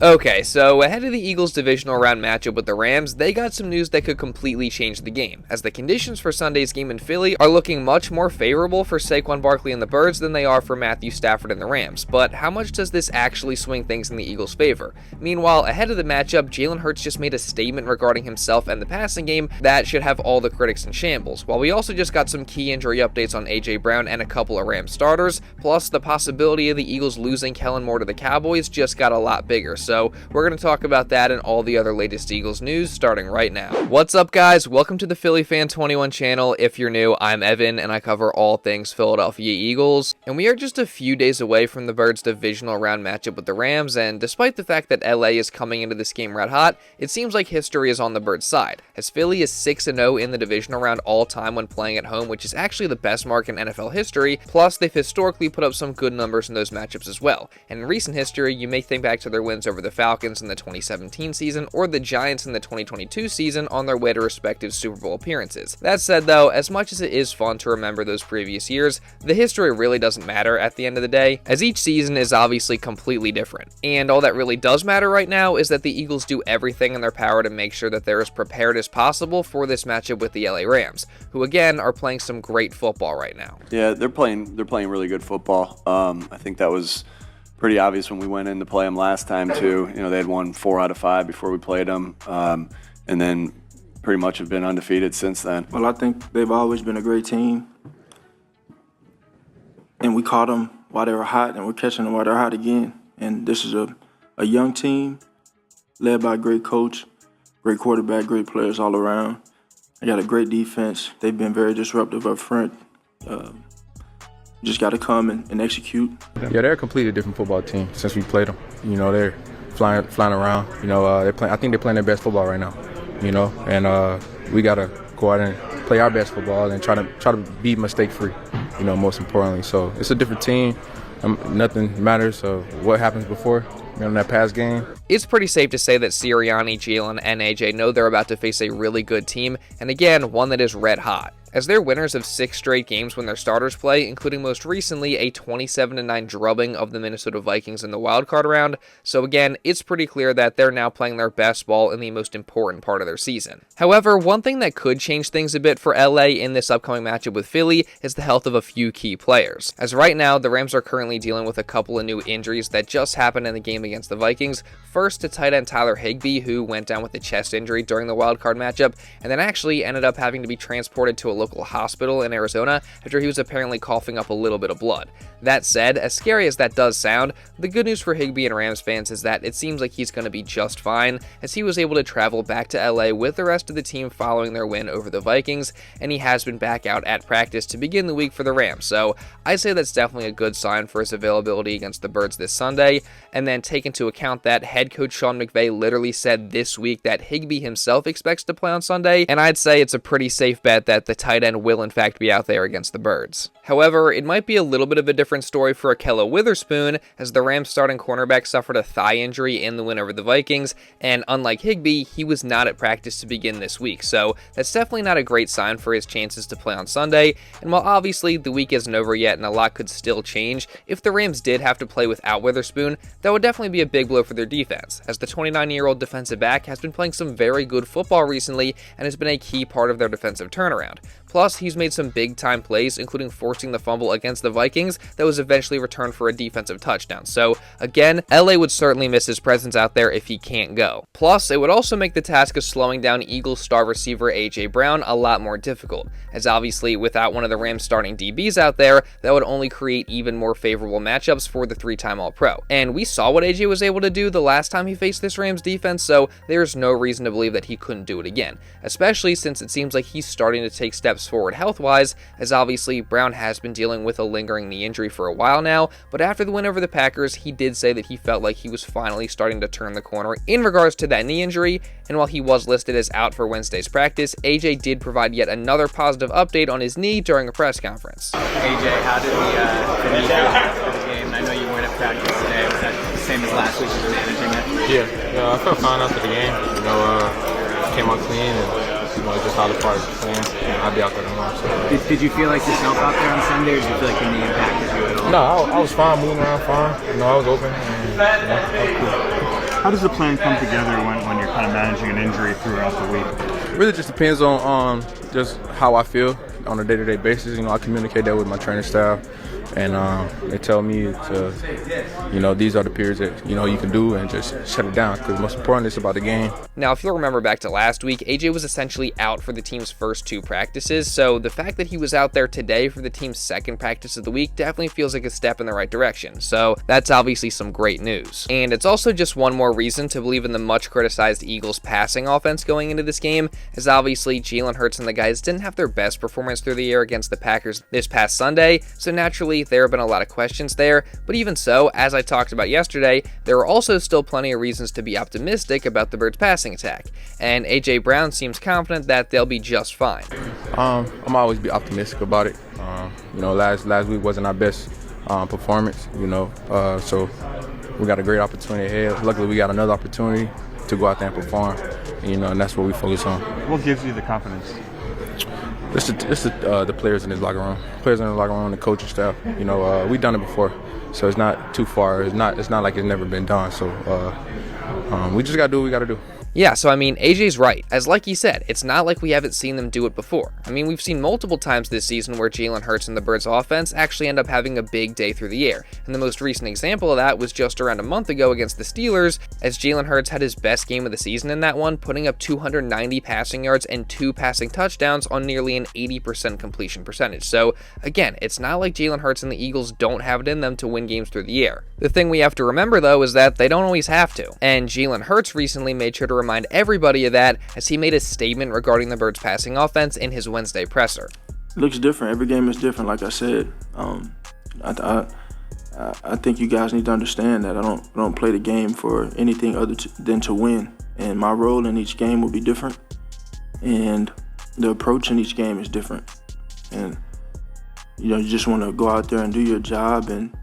Okay, so ahead of the Eagles' divisional round matchup with the Rams, they got some news that could completely change the game, as the conditions for Sunday's game in Philly are looking much more favorable for Saquon Barkley and the Birds than they are for Matthew Stafford and the Rams. But how much does this actually swing things in the Eagles' favor? Meanwhile, ahead of the matchup, Jalen Hurts just made a statement regarding himself and the passing game that should have all the critics in shambles, while we also just got some key injury updates on A.J. Brown and a couple of Rams starters, plus the possibility of the Eagles losing Kellen Moore to the Cowboys just got a lot bigger. So we're going to talk about that and all the other latest Eagles news starting right now. What's up, guys? Welcome to the Philly Fan 21 channel. If you're new, I'm Evan and I cover all things Philadelphia Eagles. And we are just a few days away from the Birds' divisional round matchup with the Rams, and despite the fact that LA is coming into this game red hot, it seems like history is on the Birds' side, as Philly is 6-0 in the divisional round all time when playing at home, which is actually the best mark in NFL history. Plus, they've historically put up some good numbers in those matchups as well. And in recent history, you may think back to their wins over the Falcons in the 2017 season or the Giants in the 2022 season on their way to respective Super Bowl appearances. That said though, as much as it is fun to remember those previous years, the history really doesn't matter at the end of the day, as each season is obviously completely different. And all that really does matter right now is that the Eagles do everything in their power to make sure that they're as prepared as possible for this matchup with the LA Rams, who again are playing some great football right now. Yeah, they're playing really good football. I think that was pretty obvious when we went in to play them last time too. You know, they had won 4 out of 5 before we played them, and then pretty much have been undefeated since then. Well, I think they've always been a great team, and we caught them while they were hot, and we're catching them while they're hot again. And this is a young team led by a great coach, great quarterback, great players all around. They got a great defense. They've been very disruptive up front. Just got to come and execute. Yeah, they're a completely different football team since we played them. You know, they're flying around. You know, I think they're playing their best football right now. You know, and we got to go out and play our best football and try to be mistake free. You know, most importantly. So it's a different team. Nothing matters of what happens before. In that past game. It's pretty safe to say that Sirianni, Jalen, and AJ know they're about to face a really good team, and again, one that is red hot, as they're winners of 6 straight games when their starters play, including most recently a 27-9 drubbing of the Minnesota Vikings in the wildcard round. So again, it's pretty clear that they're now playing their best ball in the most important part of their season. However, one thing that could change things a bit for LA in this upcoming matchup with Philly is the health of a few key players. As right now, the Rams are currently dealing with a couple of new injuries that just happened in the game against the Vikings. First to tight end Tyler Higbee, who went down with a chest injury during the wildcard matchup, and then actually ended up having to be transported to a local hospital in Arizona after he was apparently coughing up a little bit of blood. That said, as scary as that does sound, the good news for Higbee and Rams fans is that it seems like he's going to be just fine, as he was able to travel back to LA with the rest of the team following their win over the Vikings, and he has been back out at practice to begin the week for the Rams. So I'd say that's definitely a good sign for his availability against the Birds this Sunday. And then take into account that head coach Sean McVay literally said this week that Higbee himself expects to play on Sunday, and I'd say it's a pretty safe bet that the tight end will in fact be out there against the Birds. However, it might be a little bit of a different story for Ahkello Witherspoon, as the Rams starting cornerback suffered a thigh injury in the win over the Vikings, and unlike Higbee, he was not at practice to begin this week, so that's definitely not a great sign for his chances to play on Sunday. And while obviously the week isn't over yet and a lot could still change, if the Rams did have to play without Witherspoon, that would definitely be a big blow for their defense, as the 29-year-old defensive back has been playing some very good football recently and has been a key part of their defensive turnaround. Plus, he's made some big-time plays, including forcing the fumble against the Vikings that was eventually returned for a defensive touchdown. So, again, LA would certainly miss his presence out there if he can't go. Plus, it would also make the task of slowing down Eagles star receiver A.J. Brown a lot more difficult, as obviously without one of the Rams starting DBs out there, that would only create even more favorable matchups for the 3-time All-Pro. And we saw what A.J. was able to do the last time he faced this Rams defense, so there's no reason to believe that he couldn't do it again, especially since it seems like he's starting to take steps forward health-wise, as obviously Brown has been dealing with a lingering knee injury for a while now, but after the win over the Packers, he did say that he felt like he was finally starting to turn the corner in regards to that knee injury, and while he was listed as out for Wednesday's practice, AJ did provide yet another positive update on his knee during a press conference. AJ, how did the knee feel for the game? I know you weren't at practice today. Was that the same as last week? Was managing it? Yeah, I felt fine after the game. You know, came out clean and just all the parts playing. I'll be out there tomorrow. So. Did you feel like yourself out there on Sunday, or did you feel like your knee impacted you at all? No, I was fine, moving around fine. I was open. And, I was cool. How does the plan come together when you're kind of managing an injury throughout the week? Really just depends on just how I feel on a day-to-day basis. You know, I communicate that with my training staff, and they tell me to, you know, these are the periods that, you know, you can do and just shut it down, because most important is about the game. Now, if you'll remember back to last week, AJ was essentially out for the team's first 2 practices, so the fact that he was out there today for the team's second practice of the week definitely feels like a step in the right direction, so that's obviously some great news. And it's also just one more reason to believe in the much criticized Eagles passing offense going into this game, as obviously Jalen Hurts and the guys didn't have their best performance through the air against the Packers this past Sunday, so naturally there have been a lot of questions there, but even so, as I talked about yesterday, there are also still plenty of reasons to be optimistic about the Birds' passing attack, and AJ Brown seems confident that they'll be just fine. I'm always be optimistic about it. You know, last week wasn't our best performance, you know, so we got a great opportunity ahead. Luckily, we got another opportunity to go out there and perform, you know, and that's what we focus on. What gives you the confidence? It's the players in this locker room. Players in the locker room, the coaching staff. You know, we've done it before, so it's not too far. It's not like it's never been done. So we just gotta do what we gotta do. Yeah, so I mean, AJ's right. As like he said, it's not like we haven't seen them do it before. I mean, we've seen multiple times this season where Jalen Hurts and the Birds offense actually end up having a big day through the air. And the most recent example of that was just around a month ago against the Steelers, as Jalen Hurts had his best game of the season in that one, putting up 290 passing yards and 2 passing touchdowns on nearly an 80% completion percentage. So again, it's not like Jalen Hurts and the Eagles don't have it in them to win games through the air. The thing we have to remember though is that they don't always have to. And Jalen Hurts recently made sure to remind everybody of that as he made a statement regarding the Birds' passing offense in his Wednesday presser. It looks different. Every game is different, like I said. I think you guys need to understand that I don't play the game for anything other than to win. And my role in each game will be different. And the approach in each game is different. And, you know, you just want to go out there and do your job and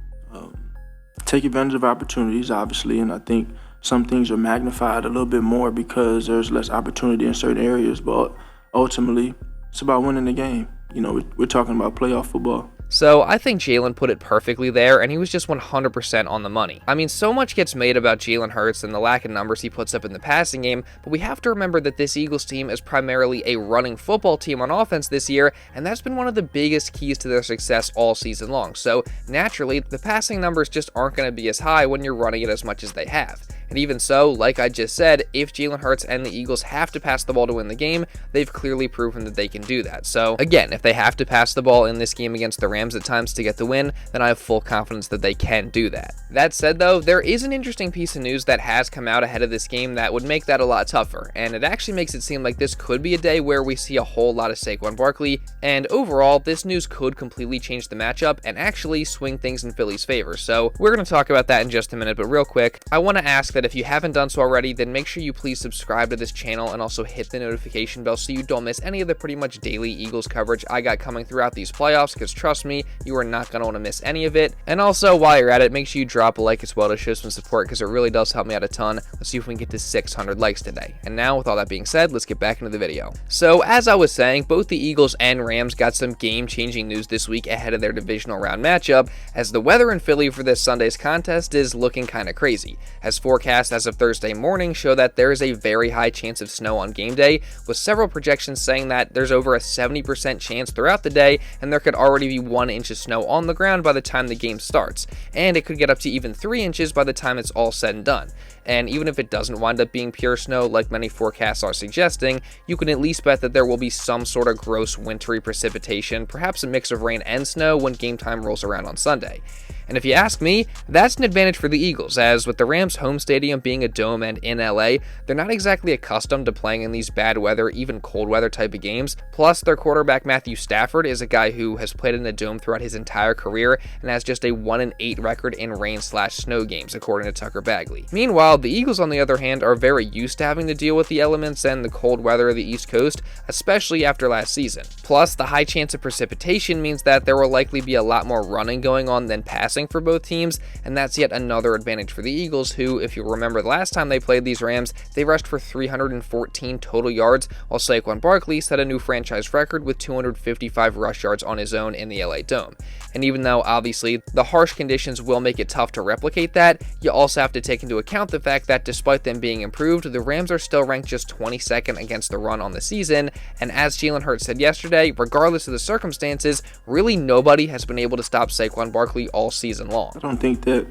take advantage of opportunities, obviously. And I think some things are magnified a little bit more because there's less opportunity in certain areas, but ultimately, it's about winning the game. You know, we're talking about playoff football. So I think Jalen put it perfectly there, and he was just 100% on the money. I mean, so much gets made about Jalen Hurts and the lack of numbers he puts up in the passing game, but we have to remember that this Eagles team is primarily a running football team on offense this year, and that's been one of the biggest keys to their success all season long. So naturally, the passing numbers just aren't going to be as high when you're running it as much as they have. And even so, like I just said, if Jalen Hurts and the Eagles have to pass the ball to win the game, they've clearly proven that they can do that. So again, if they have to pass the ball in this game against the Rams at times to get the win, then I have full confidence that they can do that. That said though, there is an interesting piece of news that has come out ahead of this game that would make that a lot tougher, and it actually makes it seem like this could be a day where we see a whole lot of Saquon Barkley, and overall, this news could completely change the matchup and actually swing things in Philly's favor. So we're going to talk about that in just a minute, but real quick, I want to ask that if you haven't done so already, then make sure you please subscribe to this channel and also hit the notification bell so you don't miss any of the pretty much daily Eagles coverage I got coming throughout these playoffs, because trust me, you are not going to want to miss any of it. And also, while you're at it, make sure you drop a like as well to show some support, because it really does help me out a ton. Let's see if we can get to 600 likes today. And now, with all that being said, let's get back into the video. So, as I was saying, both the Eagles and Rams got some game-changing news this week ahead of their divisional round matchup, as the weather in Philly for this Sunday's contest is looking kind of crazy, as forecast as of Thursday morning show that there is a very high chance of snow on game day, with several projections saying that there's over a 70% chance throughout the day, and there could already be 1 inch of snow on the ground by the time the game starts, and it could get up to even 3 inches by the time it's all said and done. And even if it doesn't wind up being pure snow like many forecasts are suggesting, you can at least bet that there will be some sort of gross wintry precipitation, perhaps a mix of rain and snow when game time rolls around on Sunday. And if you ask me, that's an advantage for the Eagles, as with the Rams' home stadium being a dome and in LA, they're not exactly accustomed to playing in these bad weather, even cold weather type of games. Plus, their quarterback Matthew Stafford is a guy who has played in a dome throughout his entire career and has just a 1-8 record in rain/snow games, according to Tucker Bagley. Meanwhile, the Eagles, on the other hand, are very used to having to deal with the elements and the cold weather of the East Coast, especially after last season. Plus, the high chance of precipitation means that there will likely be a lot more running going on than passing passing for both teams, and that's yet another advantage for the Eagles, who, if you remember the last time they played these Rams, they rushed for 314 total yards, while Saquon Barkley set a new franchise record with 255 rush yards on his own in the LA Dome. And even though, obviously, the harsh conditions will make it tough to replicate that, you also have to take into account the fact that despite them being improved, the Rams are still ranked just 22nd against the run on the season, and as Jalen Hurts said yesterday, regardless of the circumstances, really nobody has been able to stop Saquon Barkley all season long. I don't think that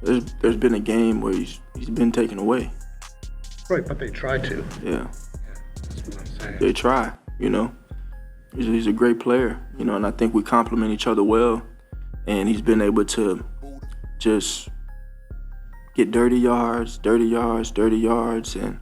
there's been a game where he's been taken away. Right, but they try to. Yeah. That's what I'm saying. They try, you know. He's a great player, you know, and I think we complement each other well. And he's been able to just get dirty yards, and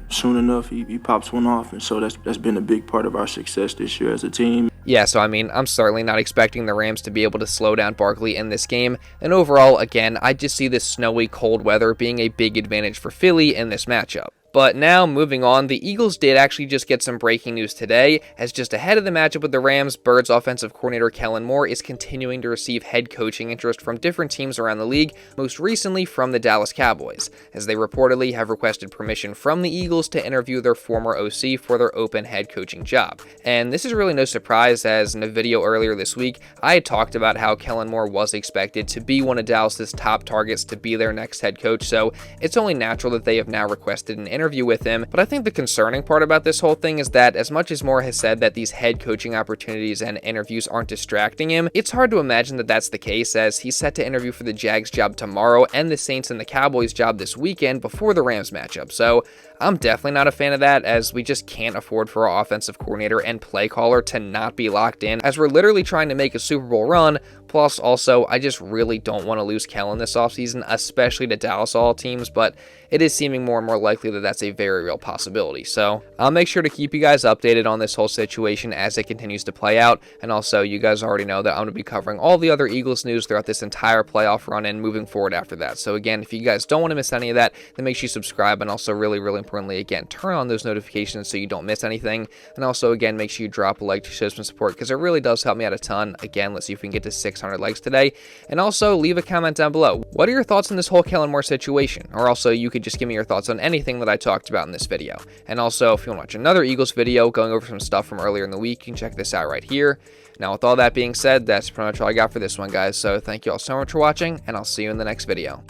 soon enough he pops one off. And so that's been a big part of our success this year as a team. Yeah, so I mean, I'm certainly not expecting the Rams to be able to slow down Barkley in this game. And overall, again, I just see this snowy, cold weather being a big advantage for Philly in this matchup. But now, moving on, the Eagles did actually just get some breaking news today, as just ahead of the matchup with the Rams, Birds offensive coordinator Kellen Moore is continuing to receive head coaching interest from different teams around the league, most recently from the Dallas Cowboys, as they reportedly have requested permission from the Eagles to interview their former OC for their open head coaching job. And this is really no surprise, as in a video earlier this week, I had talked about how Kellen Moore was expected to be one of Dallas's top targets to be their next head coach, so it's only natural that they have now requested an interview with him. But I think the concerning part about this whole thing is that as much as Moore has said that these head coaching opportunities and interviews aren't distracting him, it's hard to imagine that that's the case, as he's set to interview for the Jags job tomorrow and the Saints and the Cowboys job this weekend before the Rams matchup. So I'm definitely not a fan of that, as we just can't afford for our offensive coordinator and play caller to not be locked in, as we're literally trying to make a Super Bowl run. Plus, also, I just really don't want to lose Kellen this offseason, especially to Dallas all teams, but it is seeming more and more likely that that's a very real possibility. So I'll make sure to keep you guys updated on this whole situation as it continues to play out. And also, you guys already know that I'm going to be covering all the other Eagles news throughout this entire playoff run and moving forward after that. So again, if you guys don't want to miss any of that, then make sure you subscribe, and also really importantly, again, turn on those notifications so you don't miss anything. And also, again, make sure you drop a like to show some support, because it really does help me out a ton. Again, let's see if we can get to 600 likes today. And also, leave a comment down below. What are your thoughts on this whole Kellen Moore situation? Or also, you could just give me your thoughts on anything that I talked about in this video. And also, if you want to watch another Eagles video going over some stuff from earlier in the week, you can check this out right here. Now, with all that being said, that's pretty much all I got for this one, guys. So thank you all so much for watching, and I'll see you in the next video.